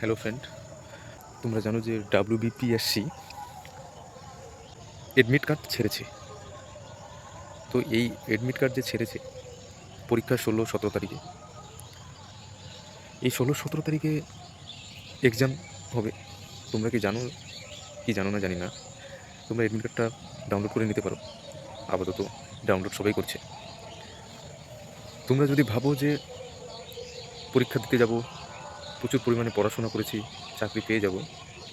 Hello friend, তোমরা জানো যে ডাব্লিউবিপিএসসি এডমিট কার্ড ছেড়েছে। তো এই এডমিট কার্ড যে ছেড়েছে পরীক্ষা 16-17 তারিখে, এই 16-17 তারিখে এক্সাম হবে। তোমরা কি জানো কি জানো না জানি না, তোমরা এডমিট কার্ডটা ডাউনলোড করে নিতে পারো। আপাতত ডাউনলোড সবাই করছে। তোমরা যদি ভাবো যে পরীক্ষা দিতে যাব, প্রচুর পরিমাণে পড়াশোনা করেছি, চাকরি পেয়ে যাব,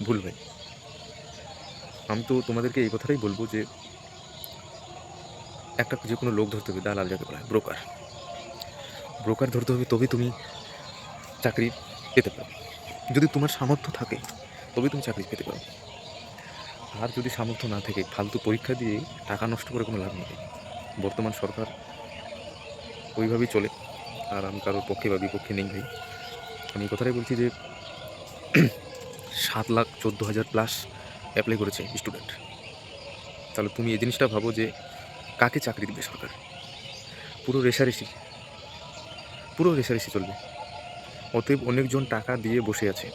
ভুল ভাই। আমি তো তোমাদেরকে এই কথাটাই বলবো যে একটা যে কোনো লোক ধরতে হবে, দালাল যাকে বলা হয়, ব্রোকার ধরতে হবে, তবেই তুমি চাকরি পেতে পারো। যদি তোমার সামর্থ্য থাকে তবে তুমি চাকরি পেতে পারো। আর যদি সামর্থ্য না থাকে, ফালতু পরীক্ষা দিয়ে টাকা নষ্ট করে কোনো লাভ নেই। বর্তমান সরকার ওইভাবেই চলে, আর আমি কারোর পক্ষে বা বিপক্ষে নেই ভাই। আমি এই কথাটাই বলছি যে 7,14,000 প্লাস অ্যাপ্লাই করেছে স্টুডেন্ট। তাহলে তুমি এই জিনিসটা ভাবো যে কাকে চাকরি দেবে সরকার? পুরো রেশারেশি চলবে। অতএব অনেকজন টাকা দিয়ে বসে আছে।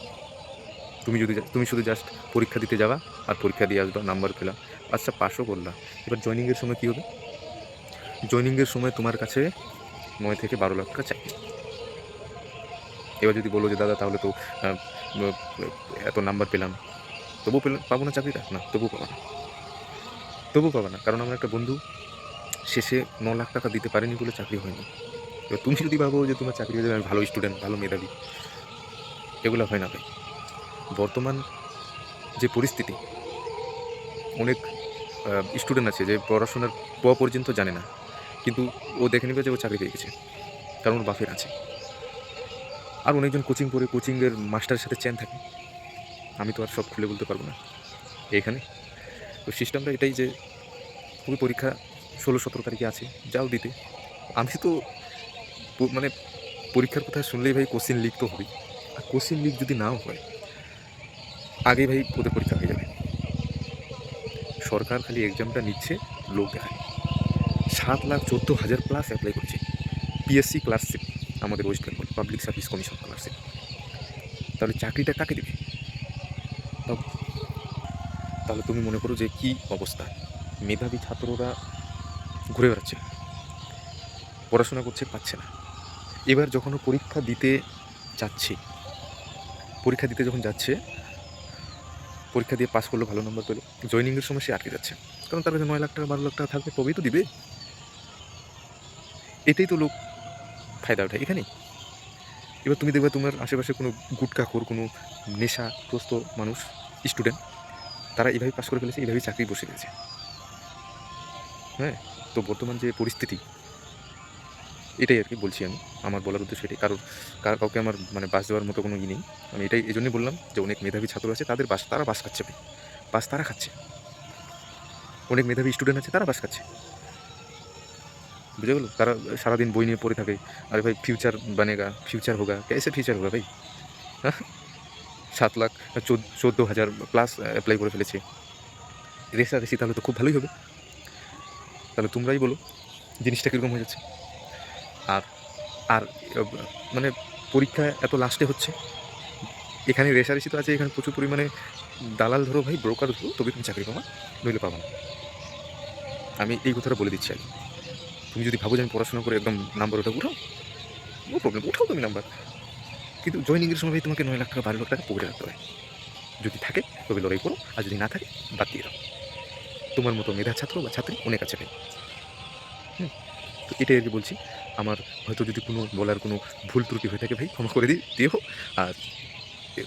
তুমি শুধু জাস্ট পরীক্ষা দিতে যাবা, আর পরীক্ষা দিয়ে আসবা, নাম্বার পেলা, আচ্ছা পাসও করলা। এবার জয়নিংয়ের সময় কী হবে? জয়নিংয়ের সময় তোমার কাছে 9 থেকে 12 লাখ টাকা চাইবে। এবার যদি বলো যে দাদা তাহলে তো এত নাম্বার পেলাম, তবুও পাবো না চাকরিটা? না, তবুও পাবা না। কারণ আমার একটা বন্ধু শেষে 9 লাখ টাকা দিতে পারেনি বলে চাকরি হয়নি। এবার তুমি যদি ভাবো যে তোমার চাকরি হয়ে যাবে, আমি ভালো স্টুডেন্ট, ভালো মেধাবী, এগুলো হয় না ভাই। বর্তমান যে পরিস্থিতি, অনেক স্টুডেন্ট আছে যে পড়াশোনার পর্যন্ত জানে না, কিন্তু ও দেখে নেবে যে ও চাকরি পেয়ে গেছে, কারণ ওর বাপের আছে। আর অনেকজন কোচিং করে কোচিংয়ের মাস্টারের সাথে চেন থাকে। আমি তো আর সব খুলে বলতে পারবো না এখানে। তো সিস্টেমটা এটাই যে তুমি পরীক্ষা 16-17 তারিখে আছে, যাও দিতে। আমি তো মানে পরীক্ষার কথা শুনলেই ভাই কোশ্চিন লিক তো হবেই। আর কোশ্চিন লিক যদি নাও হয়, আগেই ভাই ওদের পরীক্ষা হয়ে যাবে। সরকার খালি এক্সামটা নিচ্ছে, লোক দেখায়। 7,14,000 প্লাস অ্যাপ্লাই করছে পিএসসি ক্লার্কশিপ, আমাদের West Bengal public service commission clerkship. তাহলে চাকরিটা কাকে দেবে? তাহলে তুমি মনে করো যে কী অবস্থা। মেধাবী ছাত্ররা ঘুরে বেড়াচ্ছে, পড়াশোনা করছে, পাচ্ছে না। এবার যখন পরীক্ষা দিতে যাচ্ছে, পরীক্ষা দিয়ে পাস করলো, ভালো নম্বর পেলো, জয়নিংয়ের সময় সে আটকে যাচ্ছে। কারণ তার কাছে 9 লাখ টাকা 12 লাখ টাকা থাকবে, তবেই তো দিবে। এটাই তো লোক ফায়দা ওঠে এখানেই। এবার তুমি দেখবে তোমার আশেপাশে কোনো গুটখাখোর, কোনো নেশাগ্রস্ত মানুষ, স্টুডেন্ট, তারা এইভাবেই পাস করে ফেলেছে, এইভাবেই চাকরি বসে গেছে। হ্যাঁ, তো বর্তমান যে পরিস্থিতি, এটাই আর কি বলছি আমি। আমার বলার উদ্দেশ্য এটাই। কাউকে আমার মানে বাস দেওয়ার মতো কোনো ই নেই। আমি এটাই এই জন্যই বললাম যে অনেক মেধাবী ছাত্র আছে, তারা বাস খাচ্ছে ভাই। তারা খাচ্ছে। অনেক মেধাবী স্টুডেন্ট আছে, তারা বাস খাচ্ছে। বুঝে গেলো? তারা সারাদিন বই নিয়ে পড়ে থাকে। আরে ভাই ফিউচার বানেগা, ফিউচার হোগা, कैसे ফিউচার হোগা ভাই? হ্যাঁ, 7,14,000 প্লাস অ্যাপ্লাই করে ফেলেছে। রেষারেষি, তাহলে তো খুব ভালোই হবে। তাহলে তোমরাই বলো জিনিসটা কীরকম হয়ে যাচ্ছে। আর আর মানে পরীক্ষা এত লাস্টে হচ্ছে, এখানে রেষারেষি তো আছে, এখানে প্রচুর পরিমাণে দালাল ধরো ভাই, ব্রোকার ধরো, তবে তুমি চাকরি পাবা, নইলে পাবা না। আমি এই কথাটা বলে দিচ্ছি আগে। তুমি যদি ভাবো যে আমি পড়াশোনা করে একদম নাম্বার উঠাও, নো প্রবলেম, উঠাও তুমি নাম্বার। কিন্তু জয়নিংয়ের সময় ভাই তোমাকে 9 লাখ টাকা 12 লাখ টাকা পকেটে রাখতে হয়। যদি থাকে তবে লড়াই করো, আর যদি না থাকে বাদ দিয়ে দাও। তোমার মতো মেধা ছাত্র বা ছাত্রী অনেক আছে ভাই। তো এটাই আর কি বলছি। আমার হয়তো যদি কোনো বলার কোনো ভুল ত্রুটি হয়ে থাকে ভাই, ক্ষমা করে দিও। আর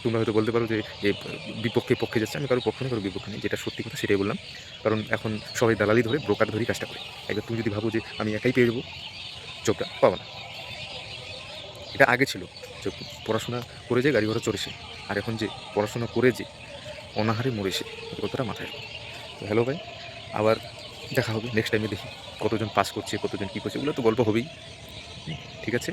তোমরা হয়তো বলতে পারো যে পক্ষে যাচ্ছে। আমি কারোর পক্ষে না, কারোর বিপক্ষে নেই। যেটা সত্যি কথা সেটাই বললাম। কারণ এখন সবাই দালালি ধরে, ব্রোকার ধরেই কাজটা করে। একবার তুমি যদি ভাবো যে আমি একাই পেয়ে যাবো জবটা, পাবা না। এটা আগে ছিল যে পড়াশোনা করে যে গাড়ি ঘোড়া চড়েছে, আর এখন যে পড়াশোনা করে যে অনাহারে মরেছে, এই কথাটা মাথায় রাখো। তো হ্যালো ভাই, আবার দেখা হবে নেক্সট টাইমে। দেখি কতজন পাস করছে, কতজন কী করছে, ওগুলো তো গল্প হবেই। ঠিক আছে।